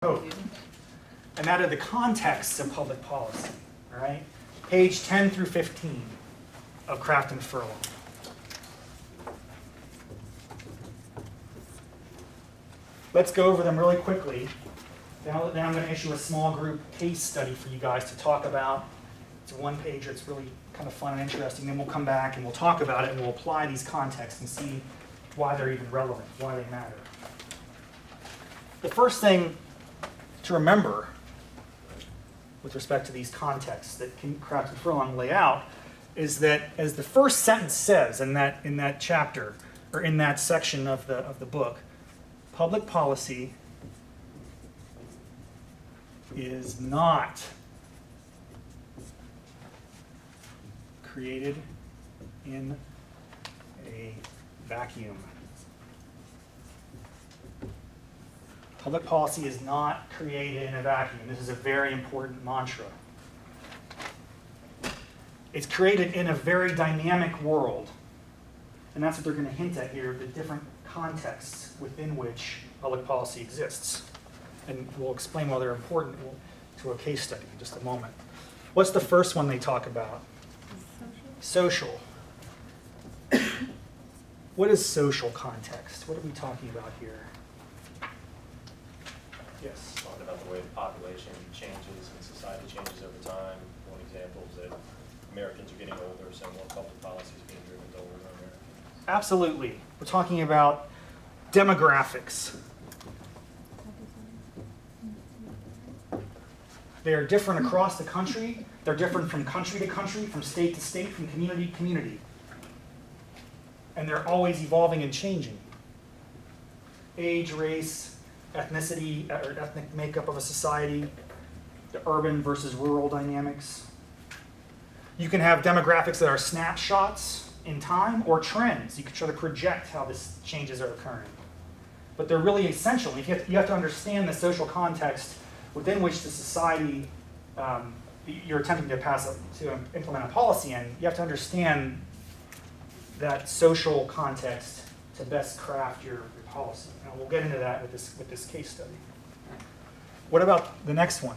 code, and that are the contexts of public policy, all right? Page 10 through 15 of Craft and Furlong. Let's go over them really quickly. Then I'm going to issue a small group case study for you guys to talk about. It's a one-pager. It's really kind of fun and interesting. Then we'll come back and we'll talk about it and we'll apply these contexts and see why they're even relevant, why they matter. The first thing to remember with respect to these contexts that Craft and Furlong lay out is that, as the first sentence says in that chapter, or in that section of the book, public policy is not created in a vacuum. Public policy is not created in a vacuum. This is a very important mantra. It's created in a very dynamic world. And that's what they're going to hint at here, the different contexts within which public policy exists. And we'll explain why they're important to a case study in just a moment. What's the first one they talk about? Social. What is social context? What are we talking about here? Yes. Talking about the way the population changes and society changes over time. One example is that Americans are getting older, so more public policy is being driven to older Americans. Absolutely. We're talking about demographics. They are different across the country. They're different from country to country, from state to state, from community to community. And they're always evolving and changing. Age, race, ethnicity, or ethnic makeup of a society, the urban versus rural dynamics. You can have demographics that are snapshots in time or trends. You can try to project how these changes are occurring. But they're really essential. You have to understand the social context within which the society you're attempting to implement a policy in. You have to understand that social context to best craft your policy. And we'll get into that with this case study. What about the next one?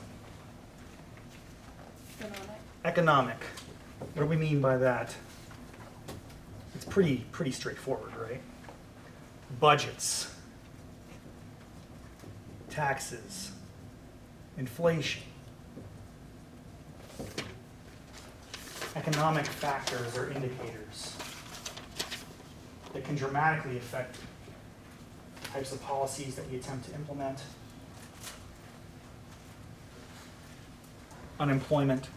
Economic. What do we mean by that? It's pretty straightforward, right? Budgets, taxes, inflation. Economic factors or indicators that can dramatically affect the types of policies that we attempt to implement. Unemployment.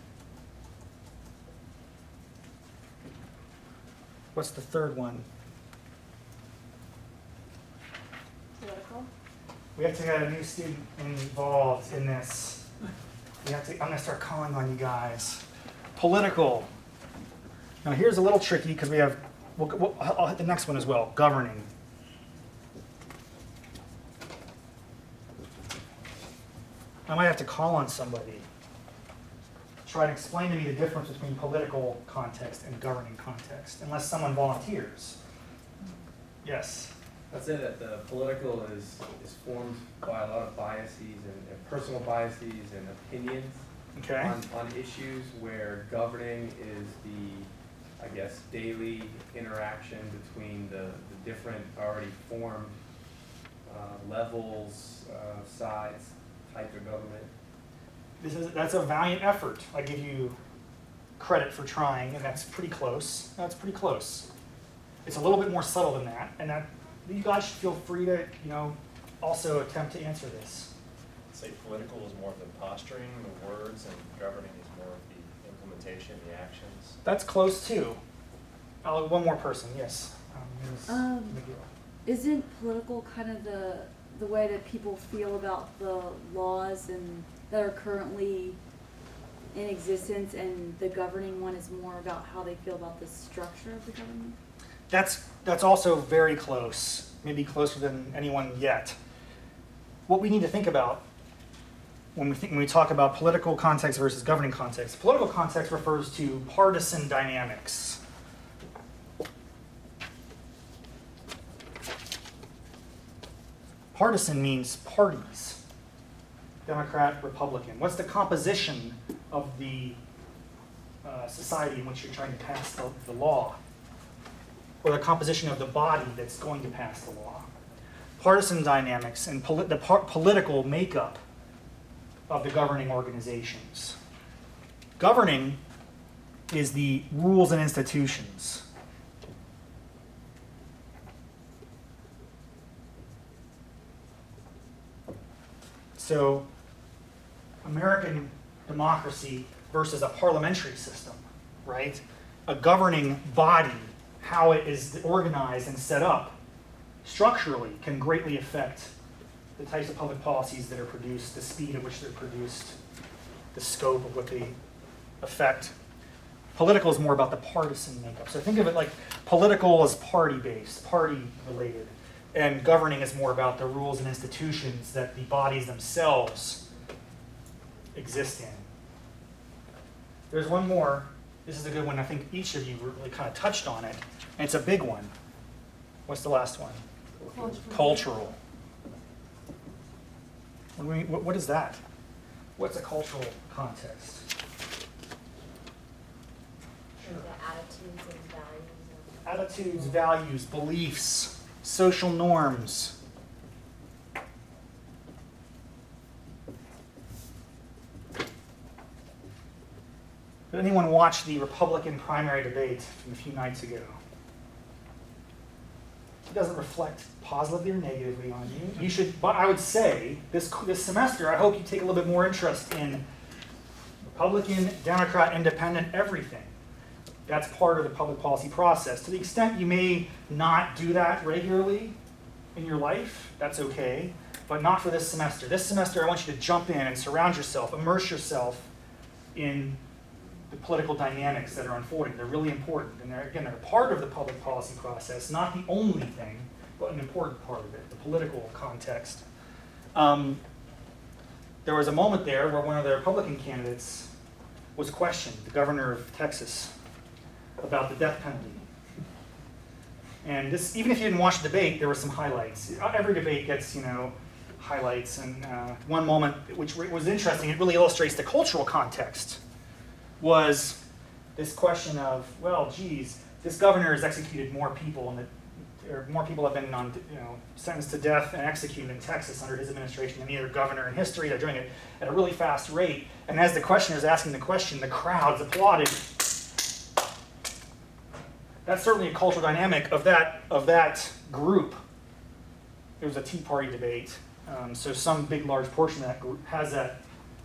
What's the third one? Political. We have to get a new student involved in this. I'm going to start calling on you guys. Political. Now here's a little tricky because I'll hit the next one as well. Governing. I might have to call on somebody to try to explain to me the difference between political context and governing context, unless someone volunteers. Yes? I'd say that the political is formed by a lot of biases and personal biases and opinions on issues, where governing is the, I guess, daily interaction between the different already formed levels, sides, types of government. That's a valiant effort. I give you credit for trying, and that's pretty close. That's pretty close. It's a little bit more subtle than that, and that you guys should feel free to, also attempt to answer this. I'd say political is more of the posturing, the words, and governing is more of the implementation, the actions. That's close too. One more person, yes. Ms. McGill. Isn't political kind of the way that people feel about the laws and that are currently in existence, and the governing one is more about how they feel about the structure of the government? That's also very close, maybe closer than anyone yet. What we need to think about when we talk about political context versus governing context, political context refers to partisan dynamics. Partisan means parties. Democrat, Republican. What's the composition of the society in which you're trying to pass the law? Or the composition of the body that's going to pass the law? Partisan dynamics and the political makeup of the governing organizations. Governing is the rules and institutions. So, American democracy versus a parliamentary system, right? A governing body, how it is organized and set up structurally can greatly affect the types of public policies that are produced, the speed at which they're produced, the scope of what they affect. Political is more about the partisan makeup. So think of it like political is party-based, party-related, and governing is more about the rules and institutions that the bodies themselves exist in. There's one more. This is a good one. I think each of you really kind of touched on it, and it's a big one. What's the last one? Cultural. What is that? What's a cultural context? The attitudes and values. Attitudes, values, beliefs, social norms. Did anyone watch the Republican primary debate from a few nights ago? It doesn't reflect positively or negatively on you. You should, but I would say this semester, I hope you take a little bit more interest in Republican, Democrat, Independent, everything. That's part of the public policy process. To the extent you may not do that regularly in your life, that's okay, but not for this semester. This semester, I want you to jump in and surround yourself, immerse yourself in the political dynamics that are unfolding. They're really important, and they're part of the public policy process, not the only thing, but an important part of it, the political context. There was a moment there where one of the Republican candidates was questioned, the governor of Texas, about the death penalty. And this, even if you didn't watch the debate, there were some highlights. Every debate gets, highlights. And one moment, which was interesting, it really illustrates the cultural context, was this question of, well, geez, this governor has executed more people, or more people have been sentenced to death and executed in Texas under his administration than any other governor in history. They're doing it at a really fast rate. And as the questioner is asking the question, the crowds applauded. That's certainly a cultural dynamic of that group. It was a Tea Party debate, so some big, large portion of that group has that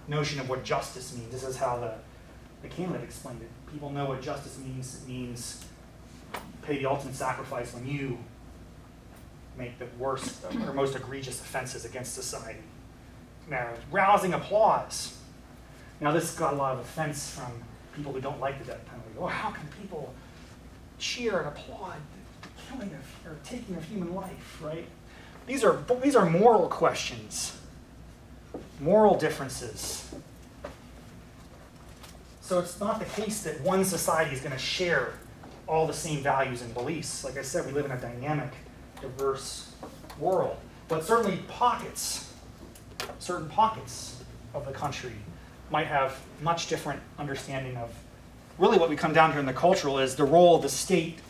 notion of what justice means. This is how the candidate explained it. People know what justice means. It means pay the ultimate sacrifice when you make the worst or most egregious offenses against society. Now, rousing applause. Now, this got a lot of offense from people who don't like the death penalty. Oh, how can people cheer and applaud the killing of or taking of human life, right? These are moral questions, moral differences. So it's not the case that one society is going to share all the same values and beliefs. Like I said, we live in a dynamic, diverse world. But certainly certain pockets of the country might have much different understanding of really what we come down to in the cultural is the role of the state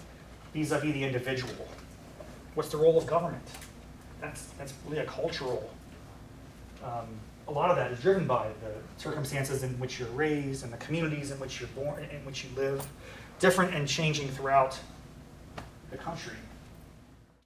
vis-a-vis the individual. What's the role of government? That's really a cultural. A lot of that is driven by the circumstances in which you're raised and the communities in which you're born, in which you live, different and changing throughout the country.